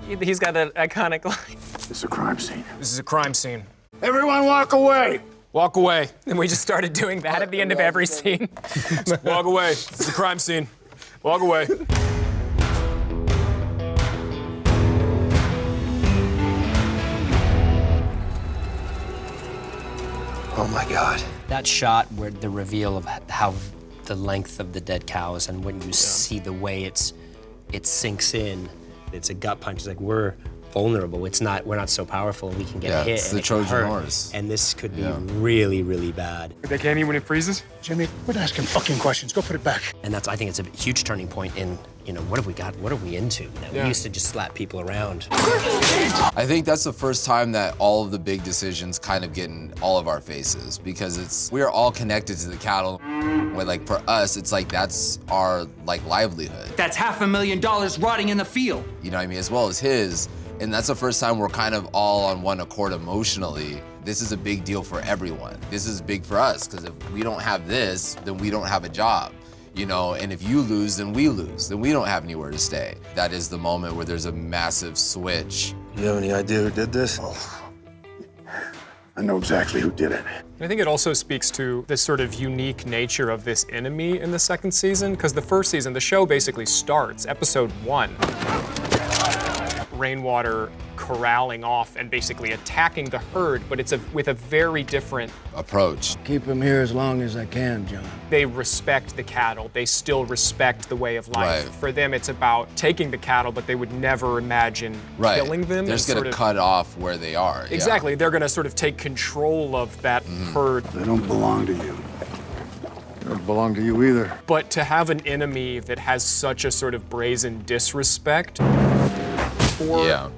He's got an iconic line. It's a crime scene. This is a crime scene. Everyone walk away. Walk away. And we just started doing that at the end of every scene. Walk away. It's a crime scene. Walk away. Oh my God. That shot where the reveal of how the length of the dead cows and when you see the way it sinks in, it's a gut punch. It's like we're vulnerable. We're not so powerful. We can get hit. It's and the it can Trojan hurt. horse. And this could be really, really bad. They can't eat when it freezes? Jimmy, quit asking fucking questions. Go put it back. And I think it's a huge turning point in, what have we got? What are we into? We used to just slap people around. I think that's the first time that all of the big decisions kind of get in all of our faces because we are all connected to the cattle. Where, like, for us, it's like that's our livelihood. That's $500,000 rotting in the field. You know what I mean? As well as his. And that's the first time we're kind of all on one accord emotionally. This is a big deal for everyone. This is big for us, because if we don't have this, then we don't have a job, And if you lose, then we lose. Then we don't have anywhere to stay. That is the moment where there's a massive switch. You have any idea who did this? Oh, I know exactly who did it. I think it also speaks to this sort of unique nature of this enemy in the second season, because the first season, the show basically starts, episode 1. Rainwater corralling off and basically attacking the herd, but it's with a very different approach. Keep him here as long as I can, John. They respect the cattle. They still respect the way of life. Right. For them, it's about taking the cattle, but they would never imagine killing them. They're just gonna cut off where they are. Exactly. They're gonna sort of take control of that herd. They don't belong to you. They don't belong to you either. But to have an enemy that has such a sort of brazen disrespect for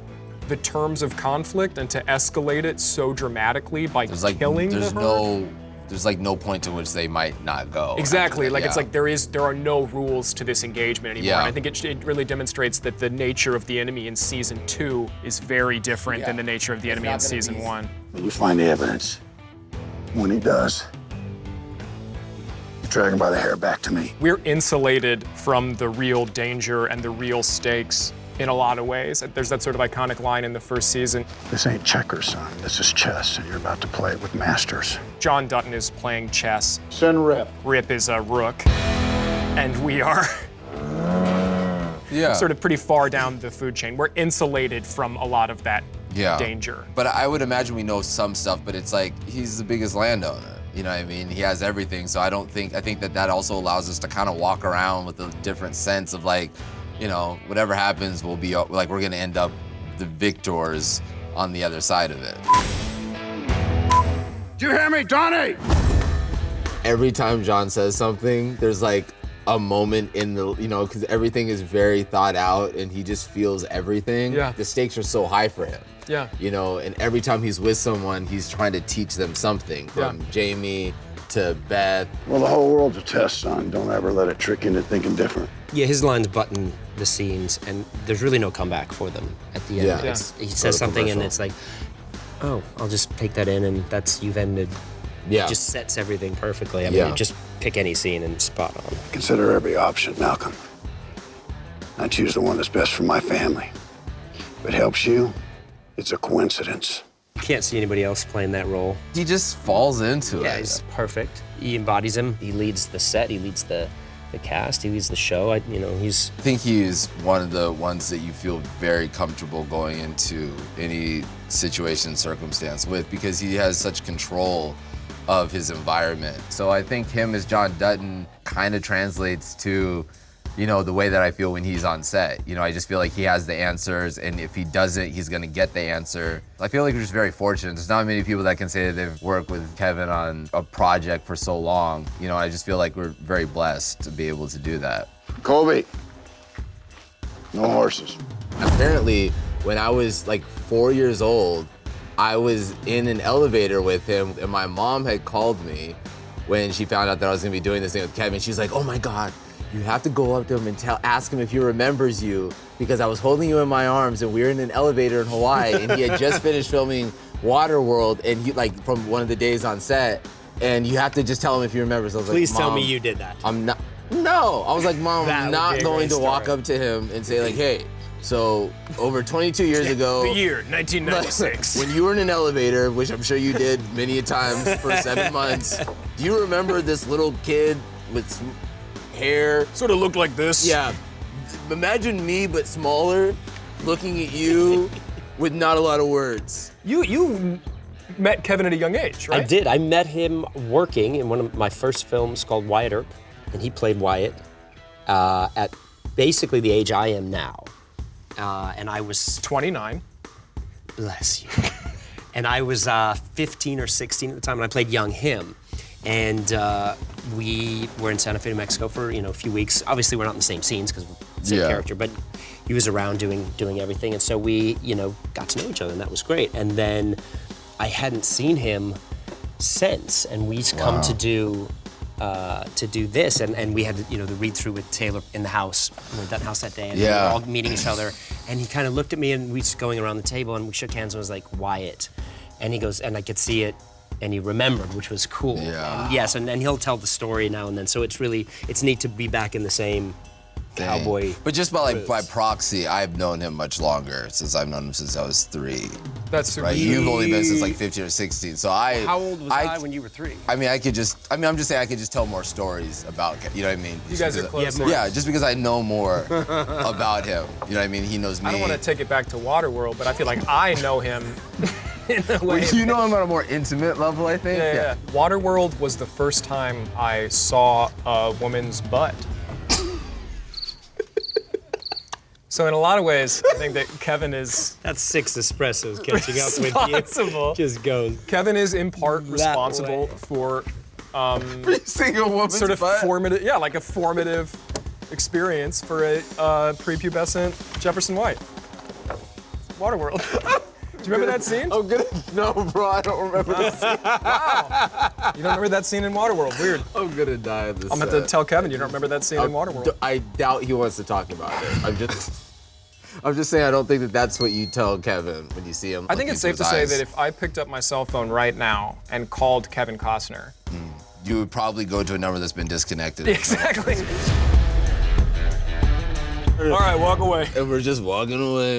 the terms of conflict and to escalate it so dramatically by killing the herd. There's no point to which they might not go. Exactly. It's like there are no rules to this engagement anymore. Yeah. And I think it really demonstrates that the nature of the enemy in season 2 is very different than the nature of the enemy in season 1. When you find the evidence, when he does, you drag him by the hair back to me. We're insulated from the real danger and the real stakes in a lot of ways. There's that sort of iconic line in the first season. This ain't checkers, son. This is chess, and you're about to play it with masters. John Dutton is playing chess. Send Rip. Rip is a rook. And we are sort of pretty far down the food chain. We're insulated from a lot of that danger. But I would imagine we know some stuff, but it's like he's the biggest landowner. You know what I mean? He has everything, so I think that also allows us to kind of walk around with a different sense of whatever happens, we'll be we're gonna end up the victors on the other side of it. Do you hear me, Donnie? Every time John says something, there's a moment in the, because everything is very thought out and he just feels everything. Yeah. The stakes are so high for him. Yeah. And every time he's with someone, he's trying to teach them something, from Jamie to Beth. Well, the whole world's a test, son. Don't ever let it trick you into thinking different. Yeah, his lines button the scenes, and there's really no comeback for them at the end. Yeah. He says something, and it's like, oh, I'll just take that in, and you've ended. Yeah. It just sets everything perfectly. I mean, just pick any scene and spot on. Consider every option, Malcolm. I choose the one that's best for my family. If it helps you, it's a coincidence. Can't see anybody else playing that role. He just falls into it. Yeah, he's perfect. He embodies him. He leads the set. He leads the cast. He leads the show. I think he's one of the ones that you feel very comfortable going into any situation, circumstance with, because he has such control of his environment. So I think him as John Dutton kind of translates to, the way that I feel when he's on set. I just feel like he has the answers, and if he doesn't, he's gonna get the answer. I feel like we're just very fortunate. There's not many people that can say that they've worked with Kevin on a project for so long. I just feel like we're very blessed to be able to do that. Colby, no horses. Apparently, when I was 4 years old, I was in an elevator with him, and my mom had called me when she found out that I was gonna be doing this thing with Kevin. She's like, oh my God, you have to go up to him and ask him if he remembers you, because I was holding you in my arms and we were in an elevator in Hawaii and he had just finished filming Waterworld, and he, from one of the days on set, and you have to just tell him if he remembers. I was Please like, tell Mom, me you did that. I'm not. No, I was like, Mom, That I'm would not be a going great to walk story. up to him and say hey, So over 22 years ago, The year 1996. when you were in an elevator, which I'm sure you did many a times for 7 months, do you remember this little kid with hair? Sort of looked like this. Yeah. Imagine me, but smaller, looking at you with not a lot of words. You met Kevin at a young age, right? I did. I met him working in one of my first films called Wyatt Earp, and he played Wyatt at basically the age I am now. And I was 29. Bless you. And I was 15 or 16 at the time, and I played young him. And we were in Santa Fe, New Mexico for a few weeks. Obviously, we're not in the same scenes because we're the same character, but he was around doing everything, and so we got to know each other, and that was great. And then I hadn't seen him since, and we'd come to do this, and we had the read through with Taylor in the house, in the Dutton house that day, and we were all meeting each other. And he kind of looked at me, and we was going around the table, and we shook hands, and was like, Wyatt. And he goes, and I could see it, and he remembered, which was cool. Yeah. And yes, and he'll tell the story now and then, so it's neat to be back in the same cowboy. But just by proxy, I've known him much longer, since I've known him since I was 3. That's right. You've only been since like 15 or 16. So How old was I when you were 3? I'm just saying I could just tell more stories about, you know what I mean? You guys are close. Yeah, just because I know more about him. You know what I mean? He knows me. I don't want to take it back to Waterworld, but I feel like I know him in a way. You know him on a more intimate level, I think? Yeah. Waterworld was the first time I saw a woman's butt. So in a lot of ways, I think that Kevin is... That's 6 espressos catching up with responsible. you. Just goes. Kevin is in part responsible for seeing a woman's sort of butt? formative, like a formative experience for a prepubescent Jefferson White. Waterworld. Do you remember that scene? Oh, good. No, bro, I don't remember that scene. Wow. You don't remember that scene in Waterworld? Weird. I'm gonna die of this. I'm gonna have to tell Kevin you don't remember that scene in Waterworld. I doubt he wants to talk about it. I'm just saying I don't think that that's what you tell Kevin when you see him. I think it's safe to say that if I picked up my cell phone right now and called Kevin Costner, you would probably go to a number that's been disconnected. Exactly. All right, walk away. And we're just walking away.